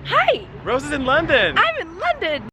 Hi! Rose is in London! I'm in London!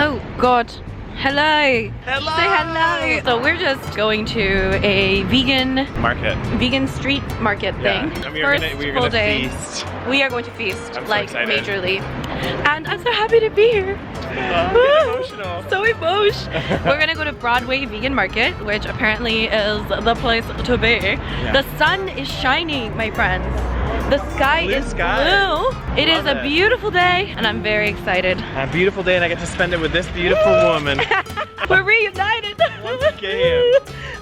Oh God. Hello! Hello! Say hello! So we're just going to a vegan street market thing. And we're gonna feast. We are going to feast, I'm so like excited. majorly. And I'm so happy to be here. Emotional. So emotional. We're gonna go to Broadway Vegan Market, which apparently is the place to be. Yeah. The sun is shining, my friends. The sky Blue is sky. blue. It is Love a it. beautiful day, and I'm very excited. A beautiful day, and I get to spend it with this beautiful woman. We're reunited. Once again.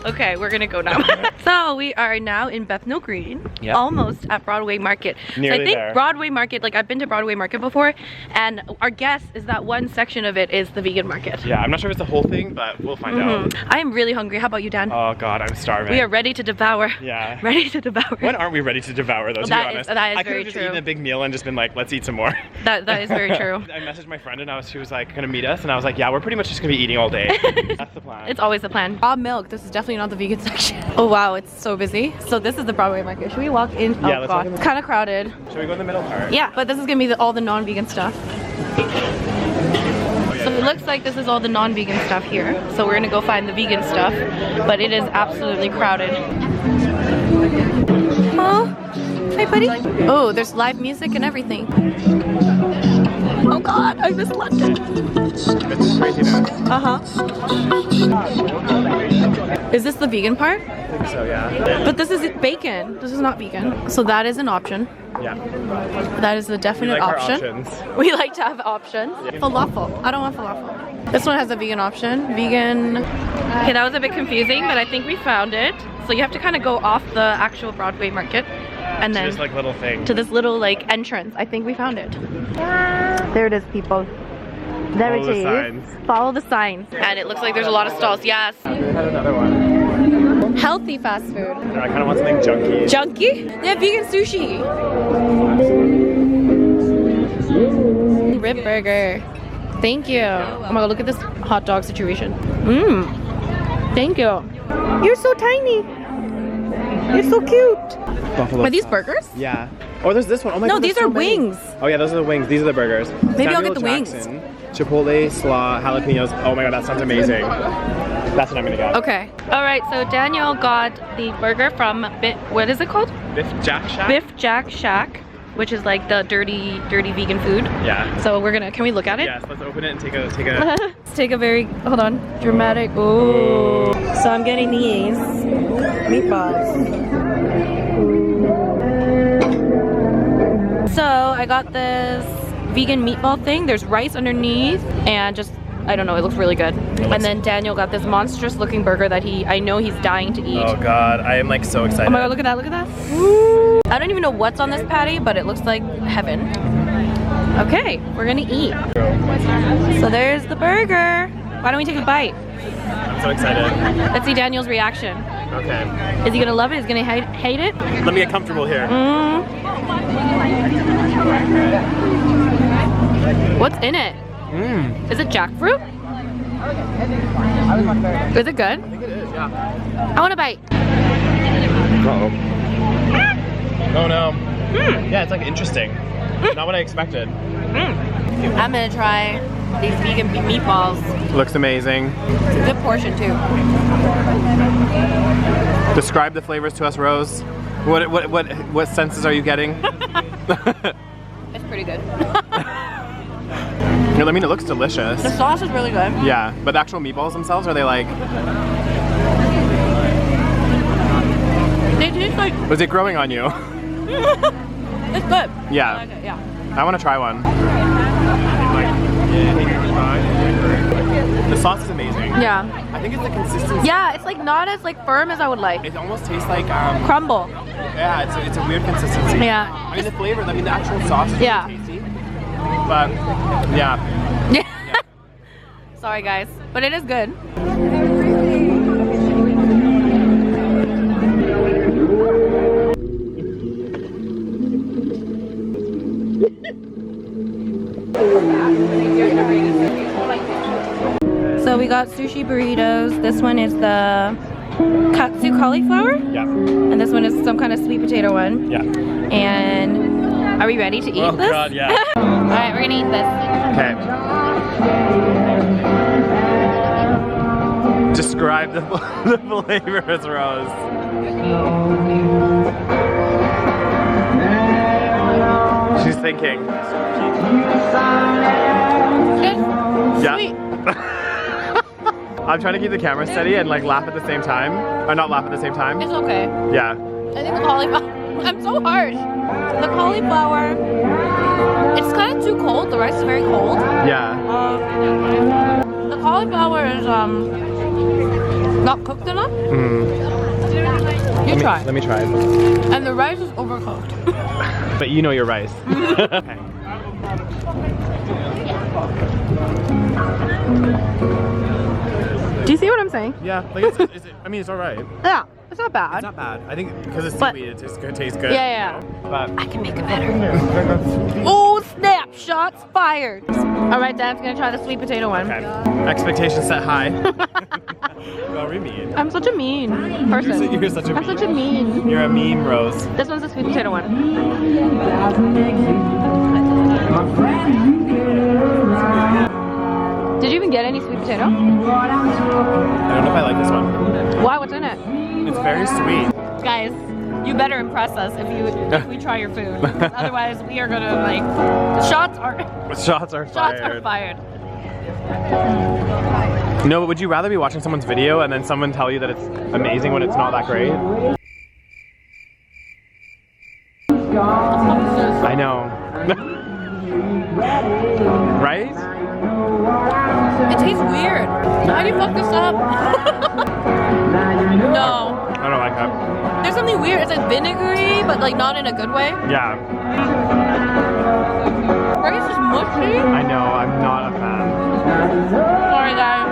Okay, we're gonna go now. So we are now in Bethnal Green, Yep. almost at Broadway Market. Nearly so I think there. Broadway Market, like I've been to Broadway Market before, and our guess is that one section of it is the vegan market. Yeah, I'm not sure if it's the whole thing, but we'll find out. I am really hungry. How about you, Dan? Oh God, I'm starving. We are ready to devour. Yeah. Ready to devour. When aren't we ready to devour though, to be That is- honest? that is I could very have just true. eaten a big meal and just been like, let's eat some more. That is very true. I messaged my friend and she was like, gonna meet us, and I was like, yeah, we're pretty much just gonna be eating all day. That's the plan. It's always the plan. Raw milk. This is definitely not the vegan section. Oh wow, it's so busy. So this is the Broadway Market. Should we walk in? Yeah, Oh let's God, walk in. it's kind of crowded. Should we go in the middle part? Yeah, but this is gonna be all the non-vegan stuff. Oh, yeah, So it looks like this is all the non-vegan stuff here. So we're gonna go find the vegan stuff, but it is absolutely crowded. Oh, hi buddy. Oh, there's live music and everything. Oh God, I miss London. It's crazy now. Is this the vegan part? I think so, yeah. But this is bacon. This is not vegan. So that is an option. Yeah. That is a We definite like our option. options. We like to have options. Falafel. I don't want falafel. This one has a vegan option. Vegan. Okay, that was a bit confusing, but I think we found it. So you have to kind of go off the actual Broadway Market and then Just like little thing. to this little like entrance. I think we found it. There it is, people. There Follow it the is. signs. Follow the signs. And it looks like there's a lot of stalls. Yes. We had another one. Healthy fast food. No, I kind of want something junky. Junky? They have vegan sushi. Rib burger. Thank you. Oh my God, look at this hot dog situation. Mmm. Thank you. You're so tiny. You're so cute. Buffalo Are these sauce. burgers? Yeah. Oh, there's this one. Oh my No, God, there's these are so many. wings. Oh yeah, those are the wings. These are the burgers. Maybe I'll Samuel get the wings. Jackson, Chipotle, slaw, jalapenos. Oh my God, that sounds amazing. That's what I'm gonna get. Okay. All right, so Daniel got the burger from, what is it called? Biff Jack Shack? Biff Jack Shack, which is like the dirty vegan food. Yeah. So we're gonna, can we look at it? Yes, let's open it and take a Let's take a very, hold on, dramatic. Ooh. So I'm getting these meatballs. So I got this vegan meatball thing. There's rice underneath and just, I don't know, it looks really good. And then Daniel got this monstrous looking burger that I know he's dying to eat. Oh God, I am like so excited. Oh my God, look at that, look at that. Woo. I don't even know what's on this patty, but it looks like heaven. Okay, we're gonna eat. So there's the burger. Why don't we take a bite? I'm so excited. Let's see Daniel's reaction. Okay. Is he gonna love it? Is he gonna hate it? Let me get comfortable here. What's in it? Mmm. Is it jackfruit? Is it good? I think it is, yeah. I want a bite. Uh-oh. Oh no. Yeah, it's like interesting. Not what I expected. I'm gonna try these vegan meatballs. Looks amazing. It's a good portion too. Describe the flavors to us, Rose. What senses are you getting? It's pretty good. I mean, it looks delicious. The sauce is really good. Yeah, but the actual meatballs themselves, are they like, They taste like, was it growing on you? it's good. Yeah. I like it, yeah. I want to try one. The sauce is amazing. Yeah. I think it's the consistency. Yeah, it's like not as like firm as I would like. It almost tastes like, Crumble. yeah, it's a weird consistency. Yeah. I mean, the flavor, I mean, the actual sauce is Yeah. really tasty. But, yeah. Yeah. Sorry guys, but it is good. So we we got sushi burritos. This one is the katsu cauliflower. Yeah. And this one is some kind of sweet potato one. Yeah. And are we ready to eat this? Oh god, yeah. Alright, we're gonna eat this. Okay. Describe the flavors, Rose. She's thinking. Yeah. Sweet. I'm trying to keep the camera steady and like laugh at the same time. Or not laugh at the same time. It's okay. Yeah. I think the cauliflower, I'm so harsh. The cauliflower, it's kind of too cold. The rice is very cold. Yeah. The cauliflower is not cooked enough. You try. Let me try. And the rice is overcooked. But you know your rice. Okay. Do you see what I'm saying? Yeah, like I mean, it's alright. Yeah, it's not bad. It's not bad. I think because it's But- seaweed, it tastes good. Yeah. But I can make it better. Oh, snap! Shots fired. All right, Dad's gonna try the sweet potato one. okay. Expectations set high. Very mean. I'm such a mean person. You're such a I'm such a mean. You're a meme, Rose. This one's the sweet potato one. Did you even get any sweet potato? I don't know if I like this one. Why? What's in it? It's very sweet. Guys, you better impress us if we try your food. 'Cause otherwise, we are gonna like shots are Shots are fired. shots are fired. No, but would you rather be watching someone's video and then someone tell you that it's amazing when it's not that great? I know. Right? It tastes weird. How do you fuck this up? No. I don't like that. There's something weird. It's like vinegary, but like not in a good way. Yeah, Rice is mushy. I know. I'm not a fan. Sorry, guys.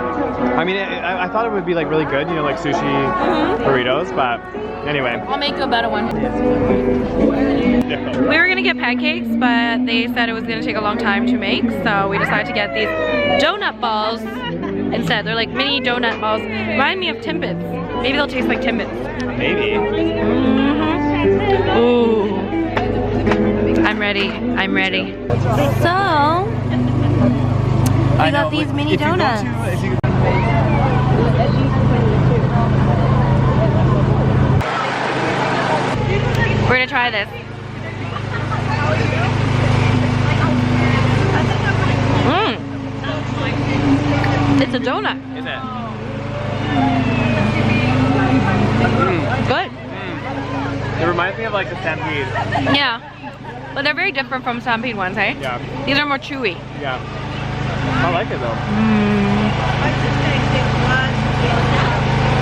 I mean, I thought it would be like really good, you know, like sushi burritos, but anyway. I'll make a better one. We were gonna get pancakes, but they said it was gonna take a long time to make, so we decided to get these donut balls instead. They're like mini donut balls. Remind me of Timbits. Maybe they'll taste like Timbits. Maybe. Ooh. I'm ready. I'm ready. So, we got these mini donuts. We're gonna try this. It's a donut. Is it? Good. It reminds me of like the Stampede. Yeah. But they're very different from Stampede ones, hey? Yeah. These are more chewy. Yeah. I like it though.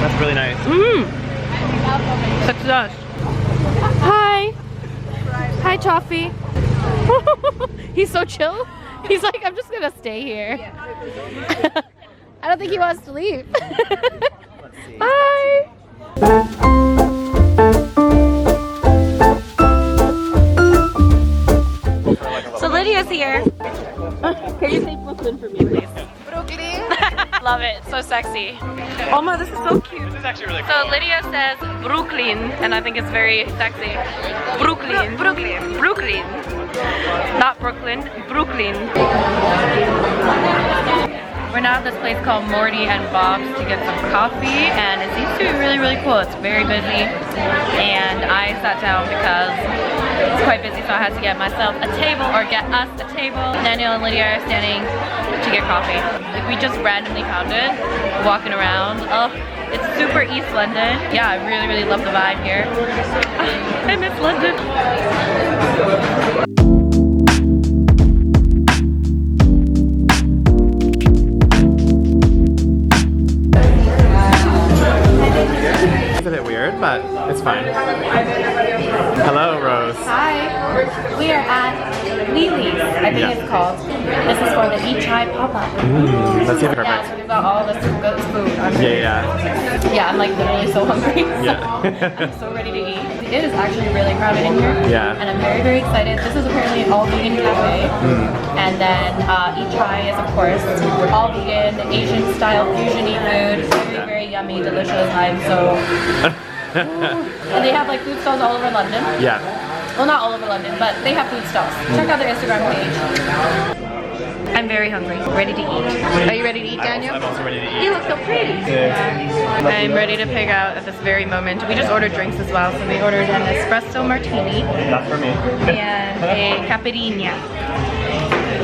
That's really nice. Success. Hi. Hi, Toffee. He's so chill. He's like, I'm just gonna stay here. I don't think he wants to leave. Hi. So Lydia's here. Can you say Brooklyn for me, please? Brooklyn. Love it. So sexy. Oma, this is so cute. This is actually really cool. So Lydia says Brooklyn, and I think it's very sexy. Brooklyn. Brooklyn. Brooklyn. Not Brooklyn. Brooklyn. We're now at this place called Morty and Bob's to get some coffee, and it seems to be really, really cool. It's very busy, and I sat down because it's quite busy, so I had to get myself a table, or get us a table. Daniel and Lydia are standing to get coffee. Like, we just randomly found it, walking around. Oh, it's super East London. Yeah, I really, really love the vibe here. I miss London. It's a bit weird, but it's fine. Hello, Rose. Hi, we are at Lily's, I think it's called. This is for the Eat Chai pop-up. That's even perfect. Yeah, so we've got all this good food. Yeah. Yeah, I'm like literally so hungry. Yeah. I'm so ready to eat. It is actually really crowded in here. Yeah. And I'm very, very excited. This is apparently all vegan cafe. And then each chai is, of course, all vegan, Asian style fusion-y food. Very, very yummy, delicious. I'm so... And they have like food stalls all over London. Yeah. Well, not all over London, but they have food stalls. Check out their Instagram page. I'm very hungry. Ready to eat. Are you ready to eat, Daniel? I'm also ready to eat. You look so pretty. I'm ready to pig out at this very moment. We just ordered drinks as well, so we ordered an espresso martini. Not for me. And a caipirinha.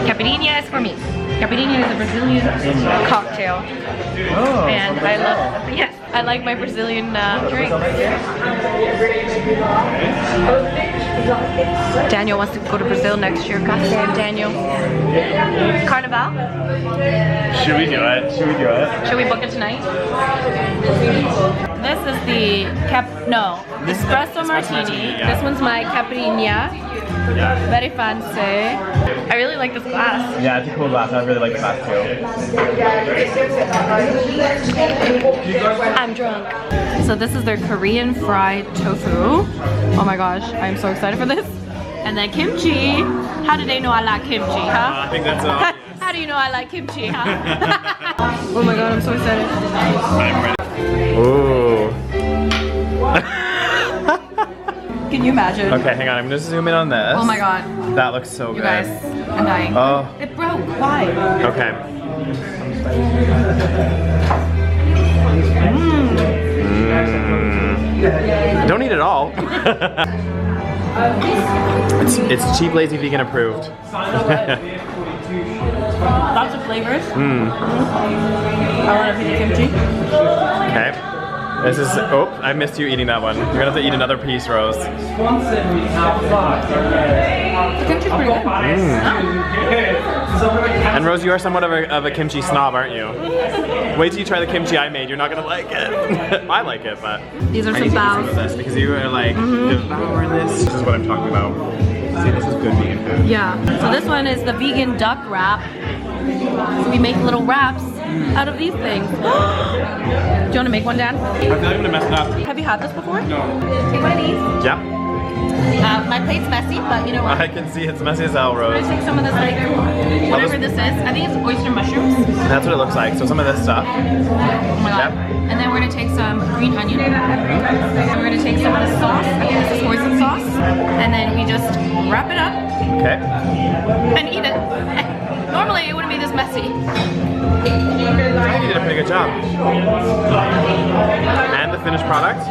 Caipirinha is for me. Caipirinha is a Brazilian cocktail. Oh, And I love, yes, I like my Brazilian drinks. Daniel wants to go to Brazil next year. God damn, Daniel. Carnival? Should we do it? Should we do it? Should we book it tonight? This is the espresso martini. Yeah. This one's my caipirinha. Yeah. Very fancy. I really like this glass. Yeah, it's a cool glass. I really like the glass too. I'm drunk. So this is their Korean fried tofu. Oh my gosh, I'm so excited for this. And then kimchi. How do they know I like kimchi, huh? I think that's all. How do you know I like kimchi, huh? Oh my god, I'm so excited. I'm ready. Ooh. Can you imagine? Okay, hang on. I'm gonna zoom in on this. Oh my god. That looks so You good. guys, I'm dying. Oh. It broke. Why? Okay. Don't eat it all. it's cheap, lazy, vegan approved. Lots of flavors. I want a piece of kimchi. Okay. This is, oh, I missed you eating that one. You're gonna have to eat another piece, Rose. The kimchi's pretty good. And Rose, you are somewhat of a kimchi snob, aren't you? Wait till you try the kimchi I made. You're not gonna like it. I like it, but These are I some need to eat some bows. of this because you are like devouring this. This is what I'm talking about. See, this is good vegan food. Yeah. So this one is the vegan duck wrap. So we make little wraps out of these things. Do you want to make one, Dan? I feel like I'm gonna mess it up. Have you had this before? No. Take one of these. Yep. My plate's messy, but you know what? I can see it's messy as hell, I'm Rose. gonna take some of this, like, whatever this is. I think it's oyster mushrooms. That's what it looks like. So some of this stuff. Oh my god. Yep. And then we're gonna take some green onion. And we're gonna take some of the sauce. I think this is hoisin sauce. And then we just wrap it up Okay. and eat it. Normally it wouldn't be this messy. I think you did a pretty good job. And the finished product.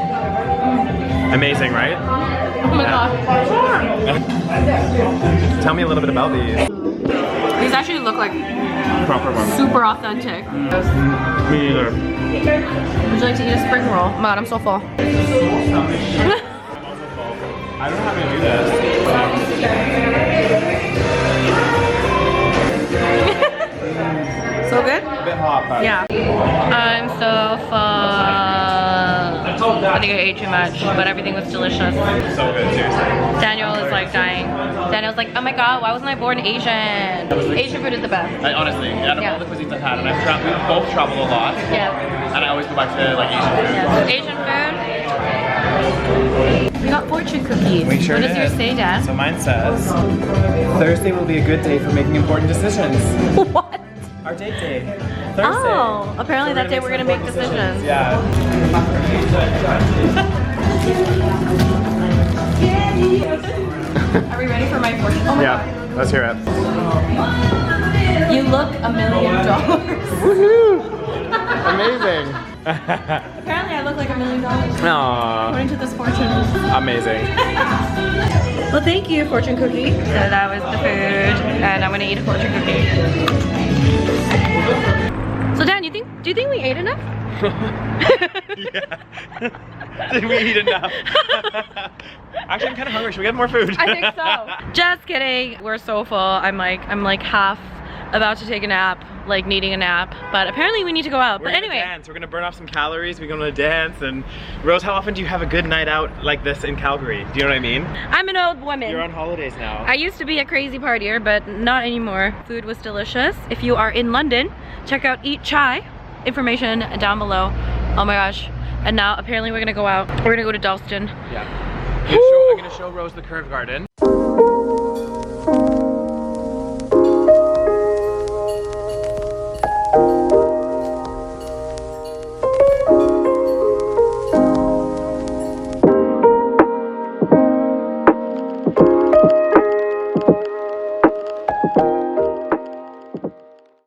Amazing, right? Oh my god. Tell me a little bit about these. These actually look like Proper ones. super authentic. Me either. Would you like to eat a spring roll? Oh my god, I'm so full. I don't know how to do this. So good? A bit hot, but Yeah. I'm so full. I think I ate too much, but everything was delicious. so good, seriously. Daniel is like dying. Daniel's like, oh my god, why wasn't I born Asian? Asian food is the best. Honestly, out of Yeah. all the cuisines I've had, and we've both traveled a lot, Yeah. and I always go back to like Asian food. Yeah. So Asian food. We got fortune cookies. We sure what does did. yours say, Dad? So mine says, Thursday will be a good day for making important decisions. What? Our date day. Thursday. Oh, apparently that day we're gonna make decisions. Yeah. Are we ready for my fortune? Oh my Yeah, let's hear it. god. You look $1 million. Woohoo! Amazing. Apparently I look like $1 million. Aww, According to this fortune. amazing. Well, thank you, fortune cookie. So that was the food, and I'm gonna eat a fortune cookie. So Dan, do you think we ate enough? Yeah. Did we eat enough? Actually, I'm kind of hungry. Should we get more food? I think so. Just kidding. We're so full. I'm like half about to take a nap, like needing a nap, but apparently we need to go out. We're But gonna anyway, dance. We're gonna burn off some calories. We're gonna dance. And Rose, how often do you have a good night out like this in Calgary? Do you know what I mean? I'm an old woman. You're on holidays now. I used to be a crazy partier, but not anymore. Food was delicious. If you are in London, check out Eat Chai. Information down below. Oh my gosh. And now apparently we're gonna go out. We're gonna go to Dalston. Yeah. I'm gonna show Rose the curved garden.